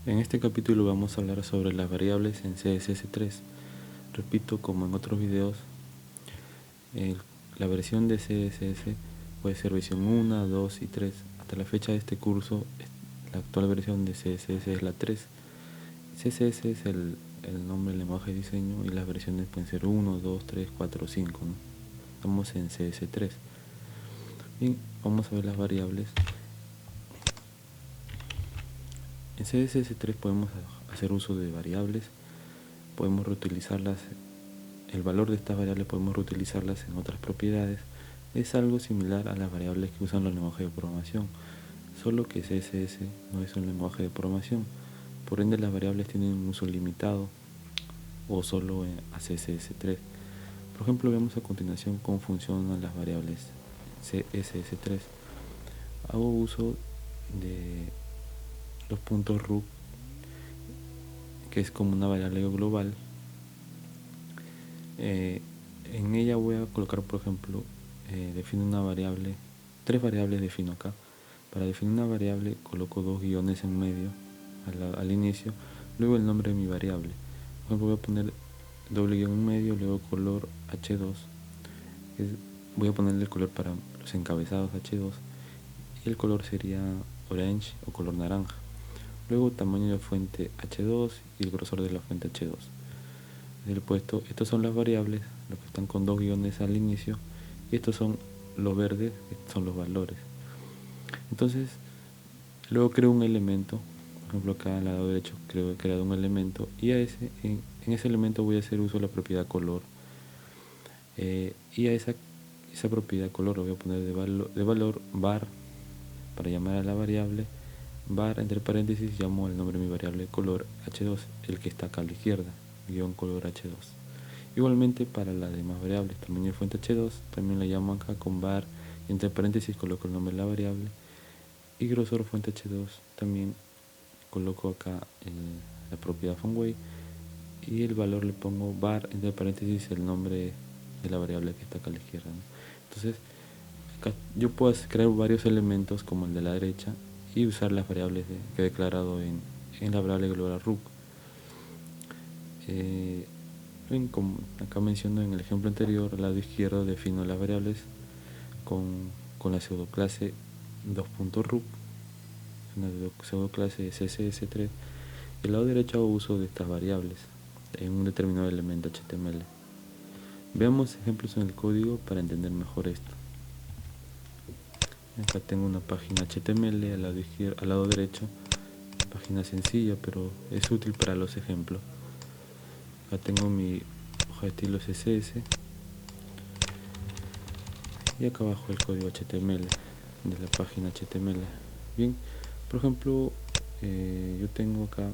En este capítulo vamos a hablar sobre las variables en CSS3. Repito, como en otros videos, la versión de CSS puede ser versión 1, 2 y 3. Hasta la fecha de este curso, la actual versión de CSS es la 3. CSS es el nombre del lenguaje de diseño y las versiones pueden ser 1, 2, 3, 4 o 5, ¿no? Estamos en CS3. Bien, vamos a ver las variables. En CSS3 podemos hacer uso de variables, podemos reutilizarlas, el valor de estas variables podemos reutilizarlas en otras propiedades. Es algo similar a las variables que usan los lenguajes de programación, solo que CSS no es un lenguaje de programación, por ende las variables tienen un uso limitado o solo a CSS3. Por ejemplo, vemos a continuación cómo funcionan las variables CSS3. Hago uso de los puntos root, que es como una variable global. En ella voy a colocar, por ejemplo, defino una variable, 3 variables defino acá. Para definir una variable coloco 2 guiones en medio al inicio, luego el nombre de mi variable. Por ejemplo, voy a poner doble guión en medio, luego color H2, voy a ponerle el color para los encabezados H2 y el color sería orange o color naranja. Luego tamaño de fuente H2 y el grosor de la fuente H2. Del puesto, estas son las variables, los que están con 2 guiones al inicio, y estos son los verdes, estos son los valores. Entonces, luego creo un elemento, por ejemplo acá al lado derecho he creado un elemento, y en ese elemento voy a hacer uso de la propiedad color, y a esa propiedad color lo voy a poner de valor var, para llamar a la variable, var entre paréntesis llamo el nombre de mi variable color H2, el que está acá a la izquierda, guión color H2. Igualmente para las demás variables, tamaño de fuente H2, también la llamo acá con var, y entre paréntesis coloco el nombre de la variable, y grosor fuente H2 también coloco acá la propiedad FONTWeight, y el valor le pongo var, entre paréntesis el nombre de la variable que está acá a la izquierda, ¿no? Entonces acá yo puedo crear varios elementos como el de la derecha y usar las variables que he declarado en la variable global root. Como acá menciono en el ejemplo anterior, al lado izquierdo defino las variables con la pseudoclase 2.root, una pseudoclase CSS3, y al lado derecho hago uso de estas variables en un determinado elemento HTML. Veamos ejemplos en el código para entender mejor esto. Acá tengo una página HTML al lado derecho, página sencilla pero es útil para los ejemplos. Acá tengo mi hoja de estilo CSS y acá abajo el código HTML de la página HTML. Bien, por ejemplo, yo tengo acá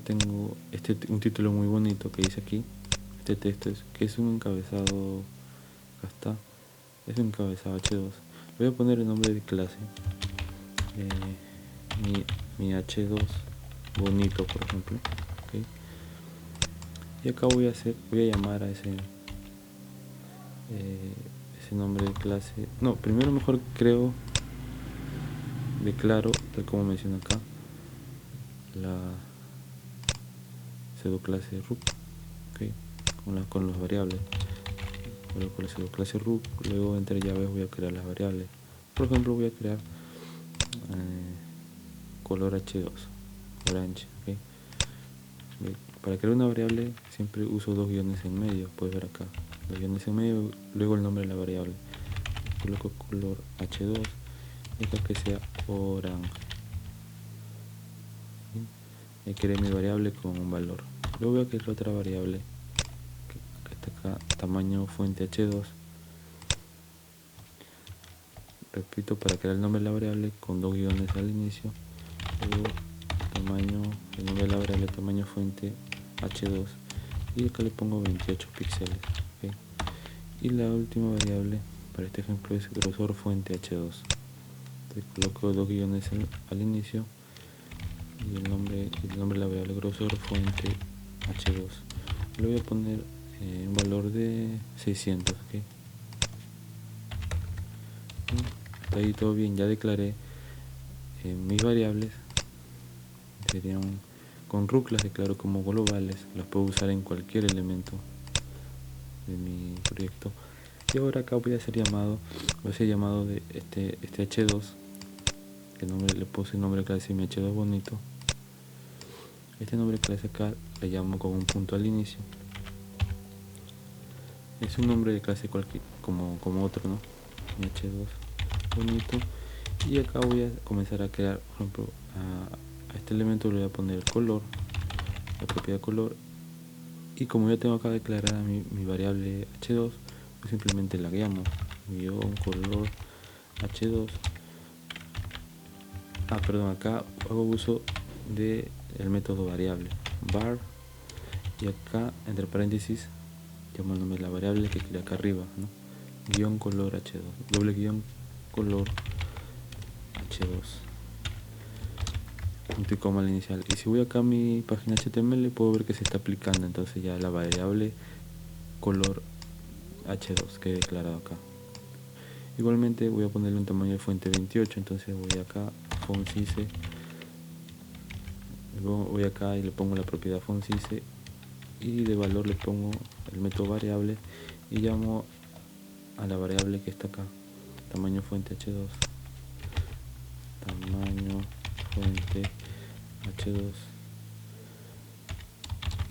tengo un título muy bonito que dice aquí, este texto que es un encabezado, acá está, es un encabezado H2. Voy a poner el nombre de clase, mi H2 bonito, por ejemplo, ¿okay? Y acá voy a llamar a ese nombre de clase. No, primero mejor declaro, tal como menciono acá, la pseudoclase root, ¿okay? con las variables. Coloco la pseudoclase root, luego entre llaves voy a crear las variables. Por ejemplo, voy a crear color H2, orange, ¿okay? Para crear una variable siempre uso 2 guiones en medio, puedes ver acá, 2 guiones en medio, luego el nombre de la variable. Coloco color H2 y acá que sea orange. Y creé mi variable con un valor. Luego voy a crear otra variable que está acá, tamaño fuente H2. Repito, para crear el nombre de la variable con 2 guiones al inicio, luego el nombre de la variable tamaño fuente H2 y acá le pongo 28 píxeles, ¿okay? Y la última variable para este ejemplo es grosor fuente H2. Entonces coloco 2 guiones al inicio y el nombre de la variable grosor fuente H2. Le voy a poner un valor de 600, ¿okay? hasta ahí todo bien. Ya declaré mis variables, serían con root, las declaro como globales, las puedo usar en cualquier elemento de mi proyecto. Y ahora acá voy a hacer llamado de este h2, que le puse nombre de clase mi h2 bonito. Este nombre de clase acá le llamo con un punto al inicio. Es un nombre de clase como otro, ¿no? Mi h2 bonito. Y acá voy a comenzar a crear, por ejemplo, a este elemento le voy a poner el color, la propiedad color. Y como ya tengo acá declarada mi variable h2, pues simplemente la llamo guión color h2. Acá hago uso del método variable var, y acá entre paréntesis llamo el nombre de la variable que queda acá arriba, ¿no? Guión color h2, doble guión color h2, punto y coma al inicial. Y si voy acá a mi página HTML puedo ver que se está aplicando entonces ya la variable color h2 que he declarado acá. Igualmente voy a ponerle un tamaño de fuente 28, entonces voy acá font-size, voy acá y le pongo la propiedad font-size y de valor le pongo el método variable y llamo a la variable que está acá, tamaño fuente h2, tamaño fuente h2,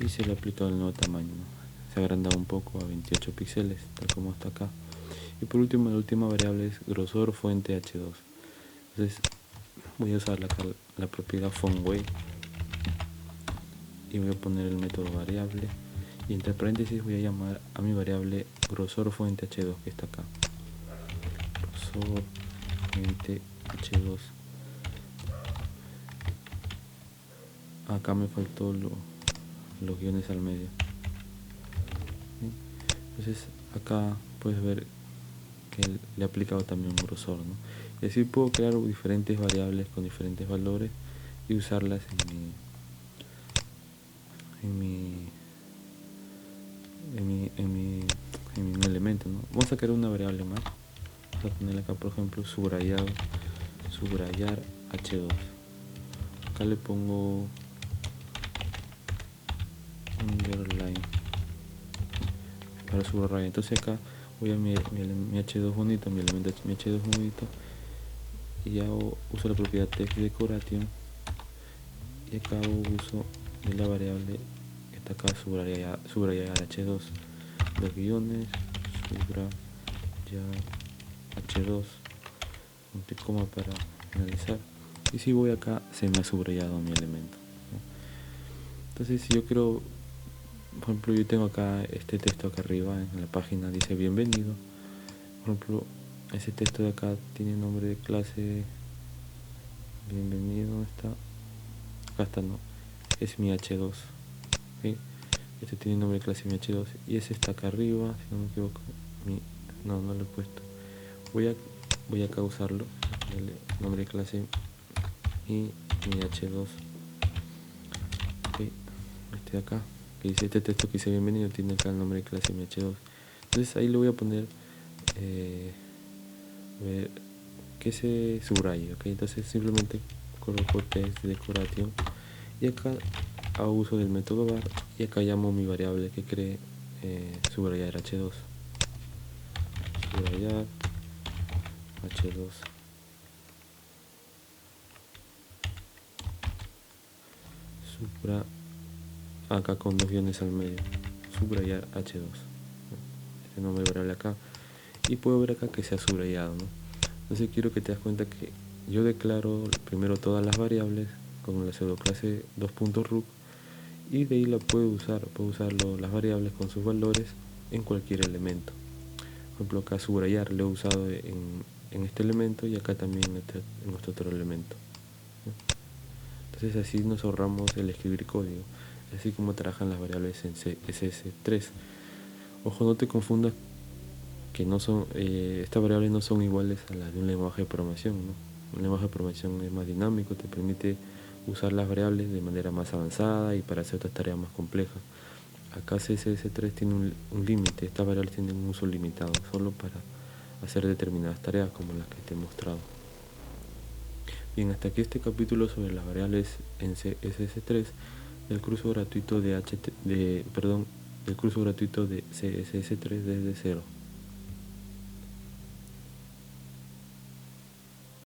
y se le ha aplicado el nuevo tamaño, ¿no? Se ha agrandado un poco a 28 píxeles, tal como está acá. Y por último, la última variable es grosor fuente h2. Entonces voy a usar la propiedad fontWeight y voy a poner el método variable, y entre paréntesis voy a llamar a mi variable grosor fuente h2 que está acá, grosor fuente h2. Acá me faltó los guiones al medio. Entonces acá puedes ver que le he aplicado también un grosor, ¿no? Y así puedo crear diferentes variables con diferentes valores y usarlas en mi elemento, ¿no? Vamos a crear una variable más. Vamos a ponerle acá, por ejemplo, subrayar h2. Acá le pongo underline para subrayar. Entonces acá voy a mi h2 bonito, mi elemento mi h2 bonito, y hago uso de la propiedad text decoration, y acá hago uso de la variable que está acá, subrayar h2, los guiones, subrayar h2, punto y coma para finalizar. Y si voy acá, se me ha subrayado mi elemento, ¿no? Entonces si yo quiero, por ejemplo, yo tengo acá este texto acá arriba en la página, dice bienvenido. Por ejemplo, ese texto de acá tiene nombre de clase bienvenido, acá está, ¿no? Es mi h2, ¿okay? Este tiene nombre de clase mi h2, y ese está acá arriba, si no me equivoco, no lo he puesto. Voy acá a usarlo, el nombre de clase y mi h2, ¿okay? Este de acá que dice, este texto que dice bienvenido tiene acá el nombre de clase mi h2. Entonces ahí le voy a poner que se subraye, ¿okay? Entonces simplemente coloco text decoration y acá hago uso del método var, y acá llamo mi variable que cree subrayar h2, subrayar h2, acá con dos guiones al medio, subrayar h2, este nombre de variable acá, y puedo ver acá que se ha subrayado, ¿no? Entonces quiero que te das cuenta que yo declaro primero todas las variables con la pseudoclase 2.root, y de ahí puedo usar las variables con sus valores en cualquier elemento. Por ejemplo, acá subrayar lo he usado en este elemento, y acá también en este otro elemento, ¿no? Entonces así nos ahorramos el escribir código, así como trabajan las variables en CSS3. Ojo, no te confundas que no son estas variables no son iguales a las de un lenguaje de programación, ¿no? Un lenguaje de programación es más dinámico, te permite usar las variables de manera más avanzada y para hacer otras tareas más complejas. Acá CSS3 tiene un límite, estas variables tienen un uso limitado, solo para hacer determinadas tareas como las que te he mostrado. Bien, hasta aquí este capítulo sobre las variables en CSS3 del curso gratuito de CSS3 desde cero.